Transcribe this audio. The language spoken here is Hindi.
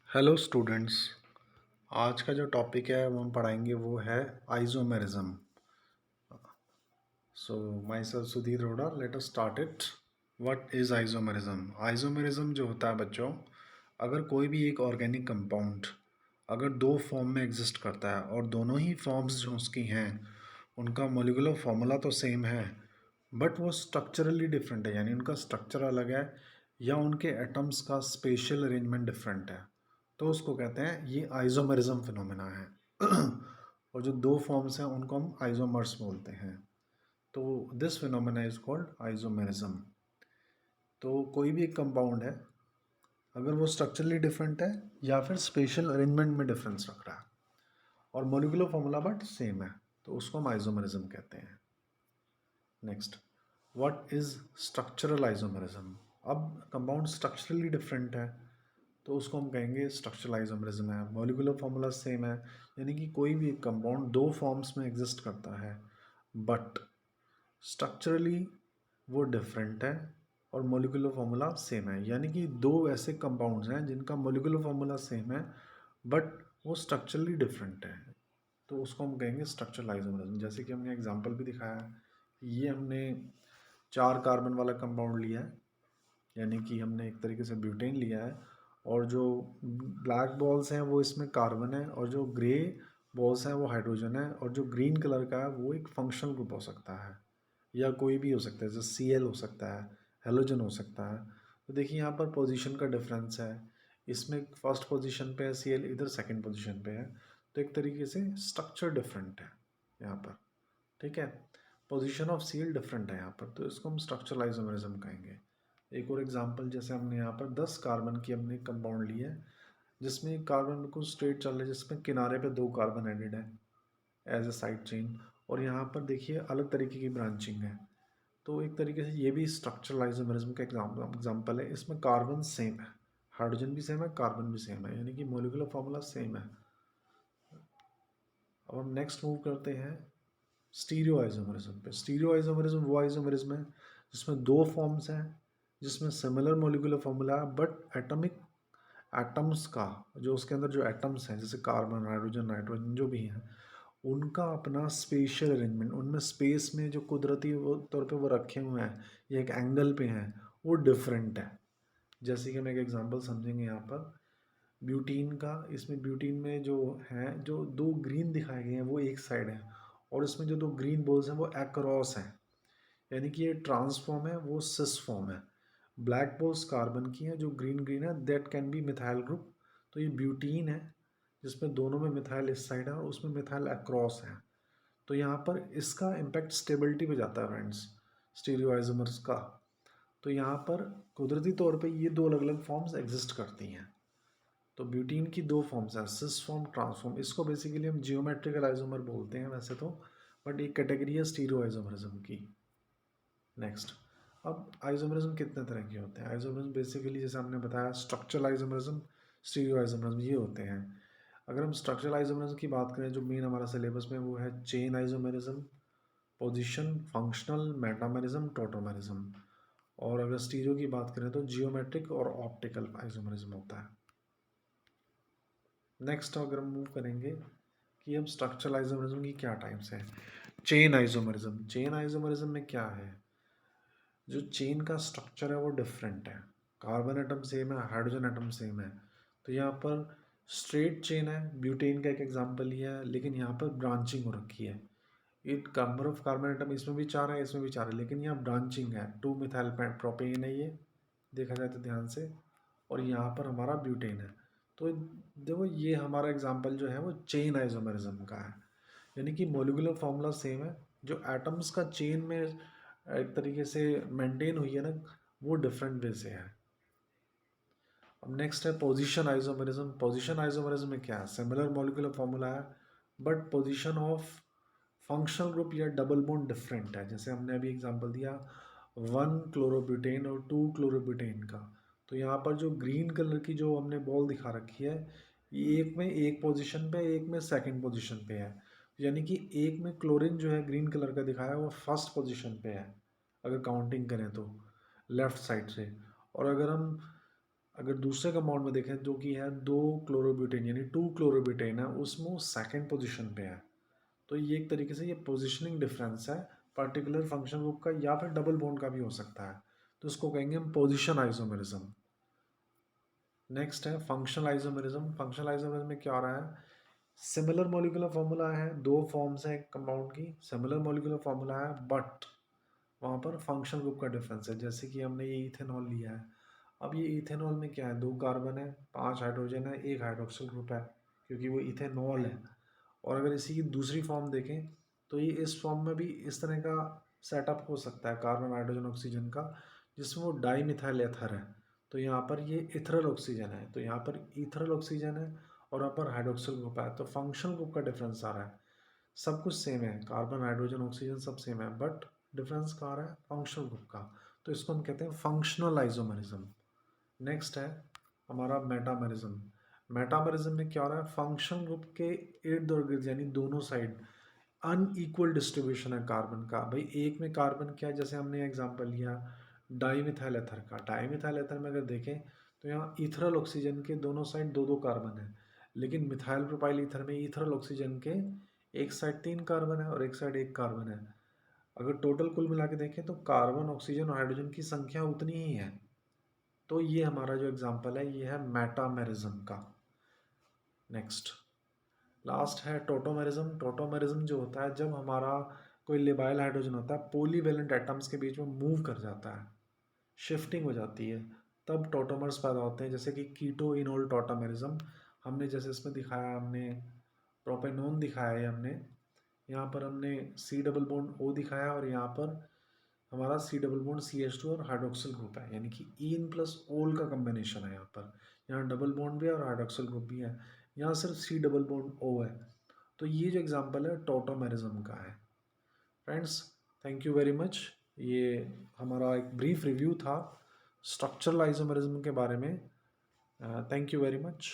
Hello students. आज का जो टॉपिक है वो हम पढ़ाएंगे वो है isomerism. So myself Sudhir Roda, let us start it. What is isomerism? Isomerism जो होता है बच्चों, अगर कोई भी एक ऑर्गेनिक कंपाउंड अगर दो फॉर्म में एग्जिस्ट करता है और दोनों ही फॉर्म्स जो उसकी हैं उनका मोलिकुलर फार्मूला तो सेम है बट वो स्ट्रक्चरली डिफरेंट है, यानी उनका स्ट्रक्चर अलग है या उनके एटम्स का स्पेशल अरेंजमेंट डिफरेंट है, तो उसको कहते हैं ये आइसोमेरिज्म फिनोमेना है। और जो दो फॉर्म्स हैं उनको हम आइसोमर्स बोलते हैं। तो this phenomena is called isomerism. तो कोई भी एक कंपाउंड है, अगर वो स्ट्रक्चरली डिफरेंट है या फिर स्पेशल अरेंजमेंट में डिफरेंस रख रहा है और मोलिकुलर फॉर्मूला बट सेम है, तो उसको हम आइसोमेरिज्म कहते हैं। Next, what is structural isomerism? अब कंपाउंड स्ट्रक्चरली डिफरेंट है तो उसको हम कहेंगे स्ट्रक्चरल आइसोमेरिज्म है। मॉलिक्यूलर फार्मूला सेम है, यानी कि कोई भी एक कंपाउंड दो फॉर्म्स में एग्जिस्ट करता है बट स्ट्रक्चरली वो डिफरेंट है और मॉलिक्यूलर फार्मूला सेम है, यानी कि दो ऐसे कंपाउंड्स हैं जिनका मॉलिक्यूलर फार्मूला सेम है बट वो स्ट्रक्चरली डिफरेंट है, तो उसको हम कहेंगे स्ट्रक्चरल आइसोमेरिज्म। जैसे कि हमने एग्जांपल भी दिखाया है, ये हमने 4 कार्बन वाला कंपाउंड लिया है, यानी कि हमने एक तरीके से ब्यूटेन लिया है और जो ब्लैक बॉल्स हैं वो इसमें कार्बन है और जो ग्रे बॉल्स हैं वो हाइड्रोजन है और जो ग्रीन कलर का है वो एक फंक्शनल ग्रुप हो सकता है या कोई भी हो सकता है, जैसे Cl हो सकता है, हेलोजन हो सकता है। तो देखिए यहाँ पर पोजीशन का डिफरेंस है, इसमें फर्स्ट पोजीशन पे है Cl, इधर सेकंड पोजीशन पे है, तो एक तरीके से स्ट्रक्चर डिफरेंट है यहाँ पर। ठीक है, पोजीशन ऑफ Cl डिफरेंट है यहाँ पर, तो इसको हम स्ट्रक्चरल आइसोमेरिज्म कहेंगे। एक और एग्जांपल, जैसे हमने यहाँ पर 10 कार्बन की हमने कंपाउंड ली है जिसमें कार्बन बिल्कुल स्ट्रेट चल रहा है, जिसमें किनारे पे 2 कार्बन एडेड है एज ए साइड चेन, और यहाँ पर देखिए अलग तरीके की ब्रांचिंग है। तो एक तरीके से ये भी स्ट्रक्चरल आइसोमेरिज्म का एग्जाम्पल है। इसमें कार्बन सेम है, हाइड्रोजन भी सेम है, कार्बन भी सेम है, यानी कि मोलिकुलर फॉर्मूला सेम है। अब हम नेक्स्ट मूव करते हैं स्टीरियो आइसोमेरिज्म पे। स्टीरियो आइसोमेरिज्म वो आइसोमेरिज्म है जिसमें दो फॉर्म्स हैं जिसमें सिमिलर मोलिकुलर फॉर्मूला है बट एटॉमिक एटम्स का जो उसके अंदर जो एटम्स हैं जैसे कार्बन, हाइड्रोजन, नाइट्रोजन जो भी हैं उनका अपना स्पेशल अरेंजमेंट, उनमें स्पेस में जो कुदरती वो तौर पे वो रखे हुए हैं या एक एंगल पे हैं वो डिफरेंट है। जैसे कि हम एक एग्जांपल समझेंगे यहाँ पर ब्यूटीन का। इसमें ब्यूटीन में जो है जो दो ग्रीन दिखाए गए हैं वो एक साइड है और इसमें जो दो ग्रीन बोल्स हैं वो अक्रॉस हैं, यानी कि ये ट्रांसफॉर्म है, वो सिस फॉर्म है। ब्लैक बोल्स कार्बन की है जो ग्रीन ग्रीन है, that can be methyl group. तो ये ब्यूटीन है जिसमें दोनों में मिथाइल इस साइड है और उसमें मिथाइल अक्रॉस है। तो यहाँ पर इसका इम्पैक्ट स्टेबिलिटी पे जाता है फ्रेंड्स, स्टीरियो आइसोमर्स का। तो यहाँ पर कुदरती तौर पे ये दो अलग अलग फॉर्म्स एग्जिस्ट करती हैं। तो ब्यूटीन की दो फॉर्म्स हैं, सिस फॉर्म, ट्रांसफॉर्म। इसको बेसिकली हम जियोमेट्रिकल आइसोमर बोलते हैं वैसे तो, बट एक कैटेगरी है स्टीरियो आइसोमरिज्म की। नेक्स्ट, अब आइसोमरिज्म कितने तरह के होते हैं? आइसोमरिज्म बेसिकली जैसे हमने बताया स्ट्रक्चरल आइसोमरिज्म, स्टीरियो आइसोमरिज्म, ये होते हैं। अगर हम स्ट्रक्चरल आइसोमरिज्म की बात करें जो मेन हमारा सिलेबस में, वो है chain isomerism, position, functional, metamerism, tautomerism. और अगर स्टीरियो की बात करें तो जियोमेट्रिक और ऑप्टिकल आइसोमरिज्म होता है। नेक्स्ट अगर हम मूव करेंगे कि हम स्ट्रक्चरल आइसोमरिज्म की क्या टाइप्स हैं। चेन आइसोमरिज्म, चेन आइसोमरिज्म में क्या है, जो चेन का स्ट्रक्चर है वो डिफरेंट है। कार्बन एटम सेम है, हाइड्रोजन एटम सेम है, तो यहाँ पर स्ट्रेट चेन है, ब्यूटेन का एक एग्जांपल लिया है, लेकिन यहाँ पर ब्रांचिंग हो रखी है। It number of carbon atom इसमें भी 4 है, इसमें भी 4 है, लेकिन यहाँ ब्रांचिंग है। 2 मिथाइल प्रोपेन है ये, देखा जाए तो ध्यान से, और यहाँ पर हमारा ब्यूटेन है। तो देखो ये हमारा एग्जाम्पल जो है वो चेन आइसोमेरिज्म का है, यानी कि मोलिकुलर फॉर्मूला सेम है, जो एटम्स का चेन में एक तरीके से मेंटेन हुई है ना, वो डिफरेंट वे से है। अब नेक्स्ट है पोजीशन आइसोमेरिज्म। पोजीशन आइसोमेरिज्म में क्या है, सिमिलर मॉलिक्यूलर फॉर्मूला है but position of functional group या डबल बॉन्ड डिफरेंट है। जैसे हमने अभी एग्जांपल दिया 1 क्लोरोब्यूटेन और 2 क्लोरोब्यूटेन का, तो यहाँ पर जो ग्रीन कलर की जो हमने बॉल दिखा रखी है, ये एक में एक पोजीशन पे, एक में सेकंड पोजीशन पे है, यानी कि एक में क्लोरीन जो है ग्रीन कलर का दिखाया है वो फर्स्ट पोजीशन पे है अगर काउंटिंग करें तो लेफ्ट साइड से। और अगर हम अगर दूसरे कंपाउंड में देखें जो कि है 2 क्लोरोब्यूटेन यानी 2 क्लोरोब्यूटेन है, उसमें वो सेकंड पोजीशन पे है। तो ये एक तरीके से ये पोजीशनिंग डिफरेंस है पर्टिकुलर फंक्शन ग्रुप का, या फिर डबल बॉन्ड का भी हो सकता है, तो इसको कहेंगे हम पोजीशन आइसोमेरिज्म। नेक्स्ट है फंक्शनल आइसोमेरिज्म। फंक्शनल आइसोमेरिज्म में क्या हो रहा है, सिमिलर मॉलिक्यूलर फॉर्मूला है, दो फॉर्म्स है एक कंपाउंड की, सिमिलर मॉलिक्यूलर फॉर्मूला है, बट वहाँ पर फंक्शनल ग्रुप का डिफरेंस है। जैसे कि हमने ये इथेनॉल लिया है, अब ये इथेनॉल में क्या है, 2 कार्बन है, 5 हाइड्रोजन है, एक हाइड्रोक्सिल ग्रुप है, क्योंकि वो इथेनॉल है। और अगर इसी की दूसरी फॉर्म देखें तो ये इस फॉर्म में भी इस तरह का सेटअप हो सकता है कार्बन हाइड्रोजन ऑक्सीजन का, जिसमें वो डाई मिथाइल एथर है। तो यहाँ पर ये इथरल ऑक्सीजन है, तो यहाँ पर इथरल ऑक्सीजन है और यहाँ पर हाइड्रोक्सिल ग्रुप है, तो फंक्शनल ग्रुप का डिफरेंस आ रहा है। सब कुछ सेम है, कार्बन हाइड्रोजन ऑक्सीजन सब सेम है, बट डिफरेंस कहाँ आ रहा है, फंक्शनल ग्रुप का। तो इसको हम कहते हैं फंक्शनल आइसोमेरिज्म। नेक्स्ट है हमारा मेटामेरिज्म। मेटामेरिज्म में क्या हो रहा है, फंक्शनल ग्रुप के इर्द गिर्द यानी दोनों साइड अनइक्वल डिस्ट्रीब्यूशन है कार्बन का। भाई एक में कार्बन क्या है, जैसे हमने एग्जांपल लिया डाईमिथाइल एथर का, डाईमिथाइल एथर में अगर देखें तो यहाँ इथरल ऑक्सीजन के दोनों साइड दो दो कार्बन है, लेकिन मिथाइल प्रोपाइल ईथर में इथरल ऑक्सीजन के एक साइड 3 कार्बन है और एक साइड 1 कार्बन है। अगर टोटल कुल मिला के देखें तो कार्बन ऑक्सीजन और हाइड्रोजन की संख्या उतनी ही है। तो ये हमारा जो एग्जाम्पल है ये है मेटामेरिज्म का। नेक्स्ट लास्ट है टोटोमेरिज्म। टोटोमेरिज्म जो होता है जब हमारा कोई लिबाइल हाइड्रोजन होता है पॉलीवेलेंट एटम्स के बीच में मूव कर जाता है, शिफ्टिंग हो जाती है, तब टोटोमर्स पैदा होते हैं, जैसे कि कीटो इनोल टोटोमेरिज्म। हमने जैसे इसमें दिखाया, हमने प्रोपेनोन दिखाया है, हमने यहाँ पर हमने सी डबल बॉन्ड ओ दिखाया और यहाँ पर हमारा C double bond C H two और हाइड्रोक्सिल ग्रुप है, यानी कि इन प्लस ओल का कम्बिनेशन है यहाँ पर। यहाँ डबल बॉन्ड भी है और हाइड्रोक्सिल ग्रुप भी है, यहाँ सिर्फ सी डबल बॉन्ड ओ है। तो ये जो एग्जांपल है टोटोमेरिज्म का है। Friends thank you very much. ये हमारा एक ब्रीफ रिव्यू था स्ट्रक्चरल आइसोमेरिज्म के बारे में। Thank you very much.